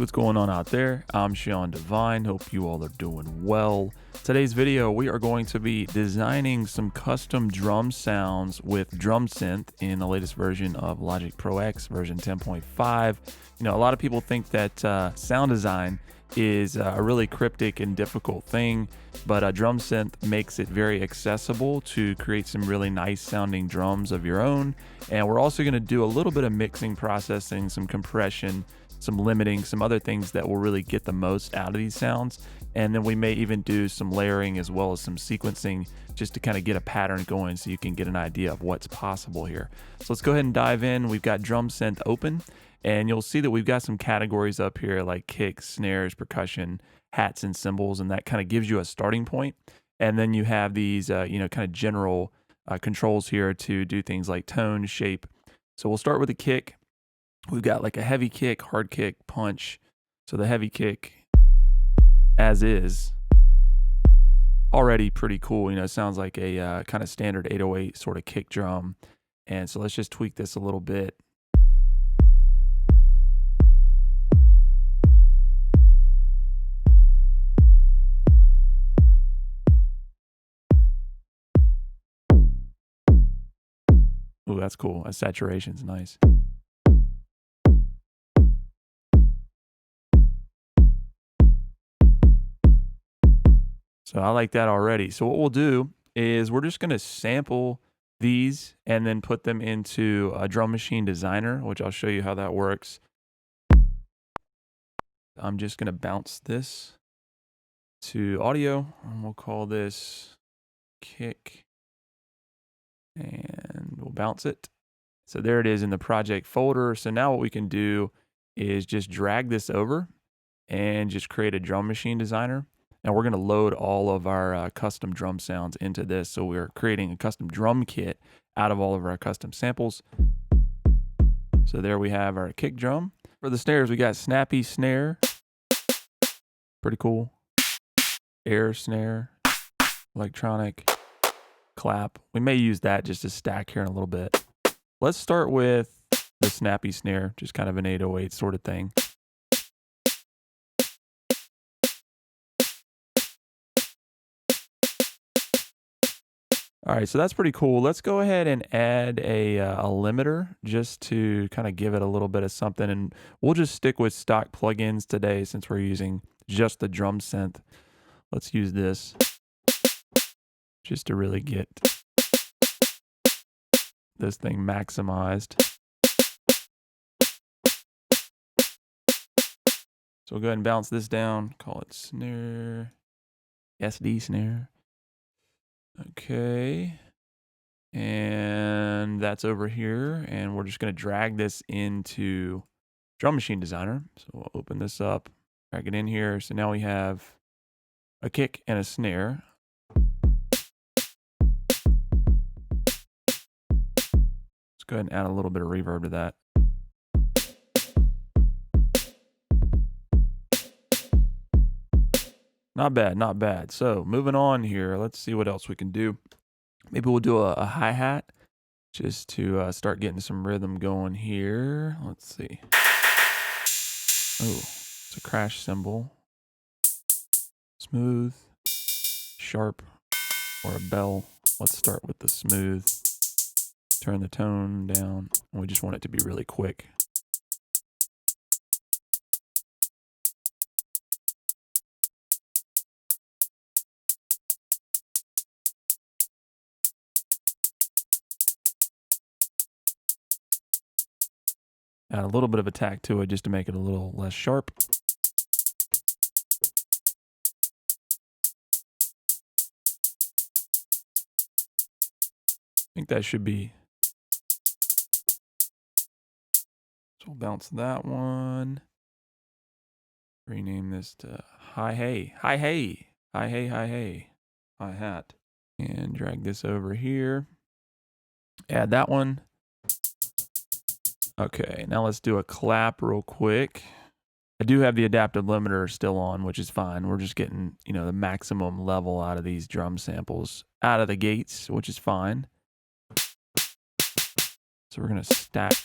what's going on out there? I'm Sean Devine. Hope you all are doing well. Today's video, we are going to be designing some custom drum sounds with Drum Synth in the latest version of Logic Pro X, version 10.5. You know, a lot of people think that sound design is a really cryptic and difficult thing, but Drum Synth makes it very accessible to create some really nice sounding drums of your own. And we're also going to do a little bit of mixing, processing, some compression, some limiting, some other things that will really get the most out of these sounds. And then we may even do some layering as well as some sequencing just to kind of get a pattern going so you can get an idea of what's possible here. So let's go ahead and dive in. We've got Drum Synth open, and you'll see that we've got some categories up here like kicks, snares, percussion, hats, and cymbals, and that kind of gives you a starting point. And then you have these, kind of general controls here to do things like tone, shape. So we'll start with a kick. We've got like a heavy kick, hard kick, punch. So the heavy kick, as is, already pretty cool. You know, it sounds like a kind of standard 808 sort of kick drum. And so let's just tweak this a little bit. Ooh, that's cool. That saturation's nice. So I like that already. So what we'll do is we're just going to sample these and then put them into a Drum Machine Designer, which I'll show you how that works. I'm just going to bounce this to audio, and we'll call this kick, and we'll bounce it. So there it is in the project folder. So now what we can do is just drag this over and just create a Drum Machine Designer. And we're going to load all of our custom drum sounds into this. So we're creating a custom drum kit out of all of our custom samples. So there we have our kick drum. For the snares, we got snappy snare. Pretty cool. Air snare. Electronic. Clap. We may use that just to stack here in a little bit. Let's start with the snappy snare, just kind of an 808 sort of thing. All right, so that's pretty cool. Let's go ahead and add a limiter just to kind of give it a little bit of something. And we'll just stick with stock plugins today since we're using just the Drum Synth. Let's use this just to really get this thing maximized. So we'll go ahead and bounce this down, call it snare, SD snare. Okay, and that's over here, and we're just going to drag this into Drum Machine Designer. So we'll open this up, drag it in here. So now we have a kick and a snare. Let's go ahead and add a little bit of reverb to that. Not bad, not bad. So moving on here, let's see what else we can do. Maybe we'll do a hi-hat just to start getting some rhythm going here. Let's see. Oh, it's a crash cymbal. Smooth, sharp, or a bell. Let's start with the smooth. Turn the tone down. And we just want it to be really quick. Add a little bit of attack to it just to make it a little less sharp. I think that should be. So we'll bounce that one. Rename this to hi-hey, hi-hey, hi-hey, hi-hey, hi-hat. And drag this over here. Add that one. Okay, now let's do a clap real quick. I do have the adaptive limiter still on, which is fine. We're just getting, the maximum level out of these drum samples out of the gates, which is fine. So we're going to stack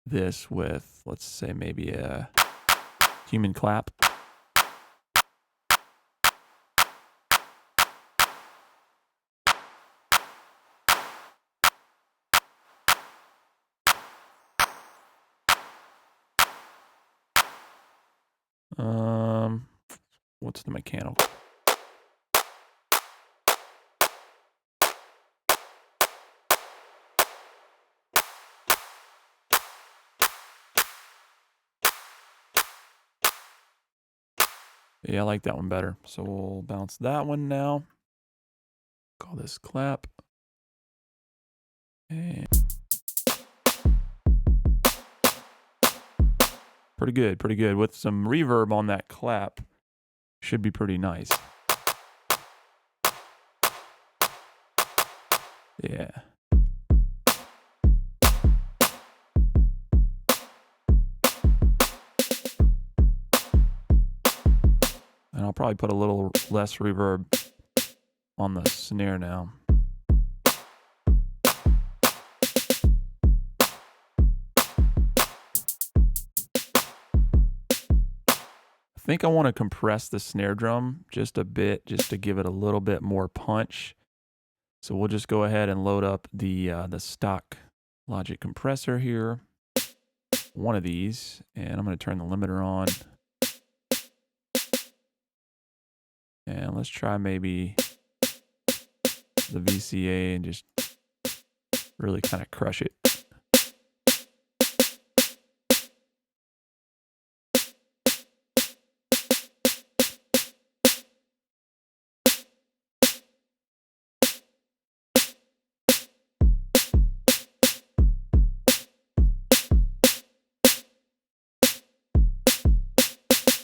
this with, let's say, maybe a human clap. What's the mechanical? Yeah, I like that one better. So we'll bounce that one now. Call this clap. And pretty good. With some reverb on that clap, should be pretty nice. Yeah. And I'll probably put a little less reverb on the snare now. I think I want to compress the snare drum just a bit, just to give it a little bit more punch. So we'll just go ahead and load up the stock Logic compressor here. One of these, and I'm going to turn the limiter on. And let's try maybe the VCA and just really kind of crush it.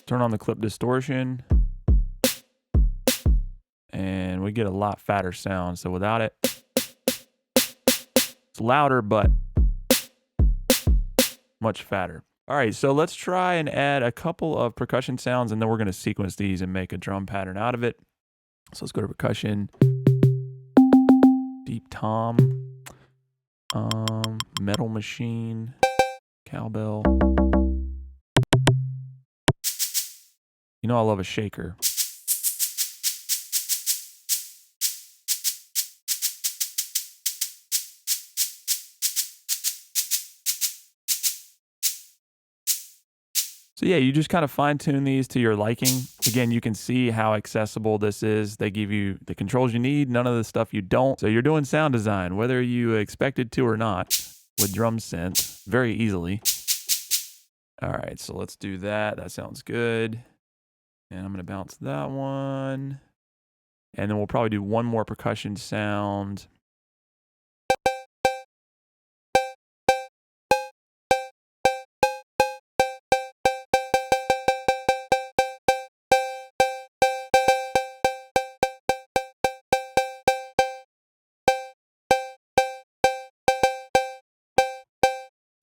Turn on the clip distortion. And we get a lot fatter sound. So without it, it's louder, but much fatter. All right, so let's try and add a couple of percussion sounds, and then we're going to sequence these and make a drum pattern out of it. So let's go to percussion, deep tom, metal machine, cowbell. You know I love a shaker. So yeah, you just kind of fine tune these to your liking. Again, you can see how accessible this is. They give you the controls you need, none of the stuff you don't. So you're doing sound design, whether you expected to or not, with Drum Synth, very easily. All right, so let's do that. That sounds good. And I'm gonna bounce that one. And then we'll probably do one more percussion sound.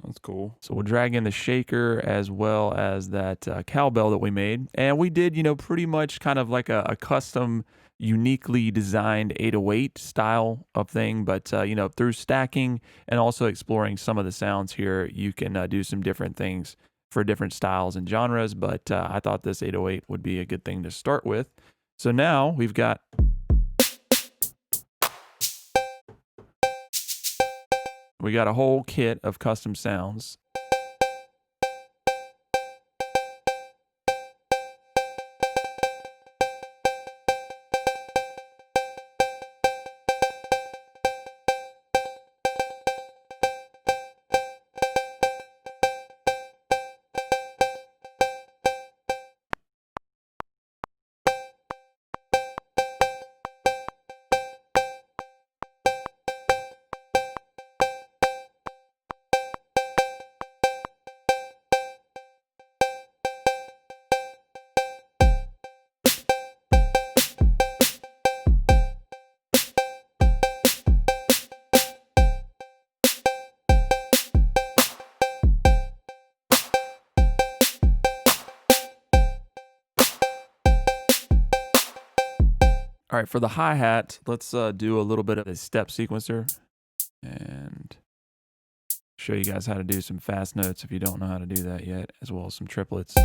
That's cool. So we'll drag in the shaker as well as that cowbell that we made. And we did, you know, pretty much kind of like a custom, uniquely designed 808 style of thing. But, you know, through stacking and also exploring some of the sounds here, you can do some different things for different styles and genres. But I thought this 808 would be a good thing to start with. So now we've got... we got a whole kit of custom sounds. All right, for the hi-hat, let's do a little bit of a step sequencer and show you guys how to do some fast notes if you don't know how to do that yet, as well as some triplets.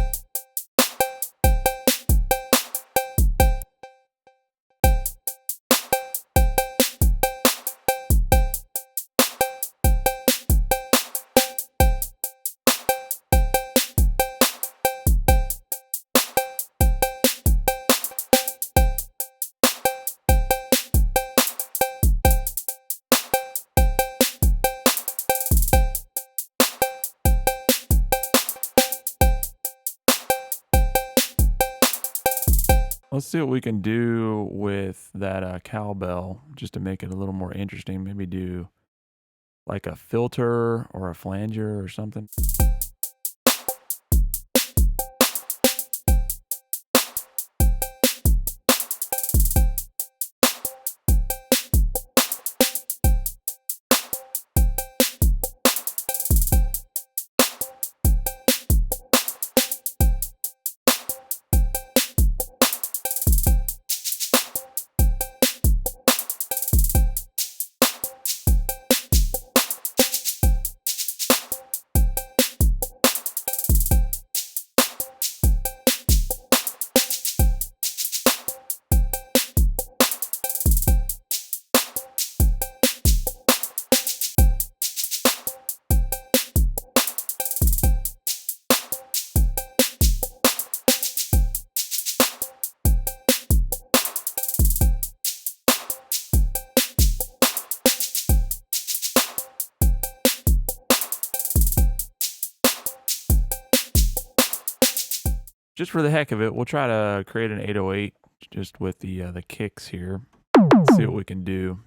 Let's see what we can do with that cowbell just to make it a little more interesting. Maybe do like a filter or a flanger or something. Just for the heck of it, we'll try to create an 808 just with the kicks here. See what we can do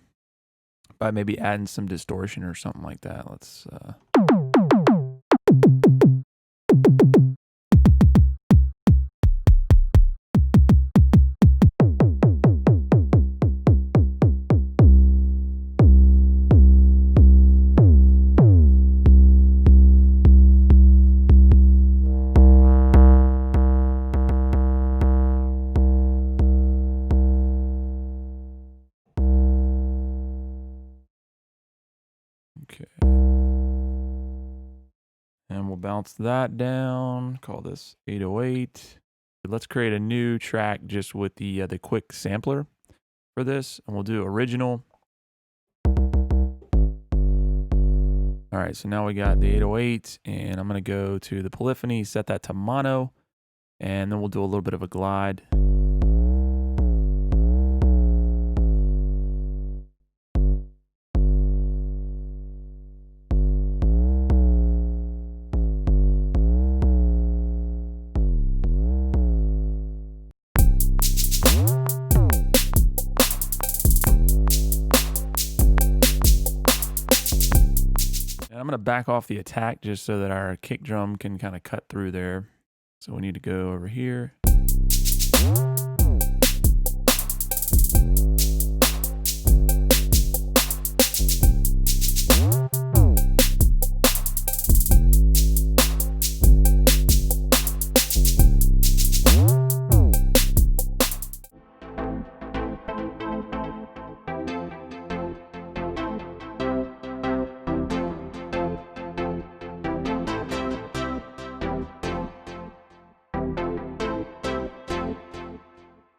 by maybe adding some distortion or something like that. Let's okay. And we'll bounce that down, call this 808. Let's create a new track just with the quick sampler for this, and we'll do original. All right, so now we got the 808, and I'm gonna go to the polyphony, set that to mono, and then we'll do a little bit of a glide. And I'm going to back off the attack just so that our kick drum can kind of cut through there. So we need to go over here.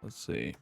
Let's see.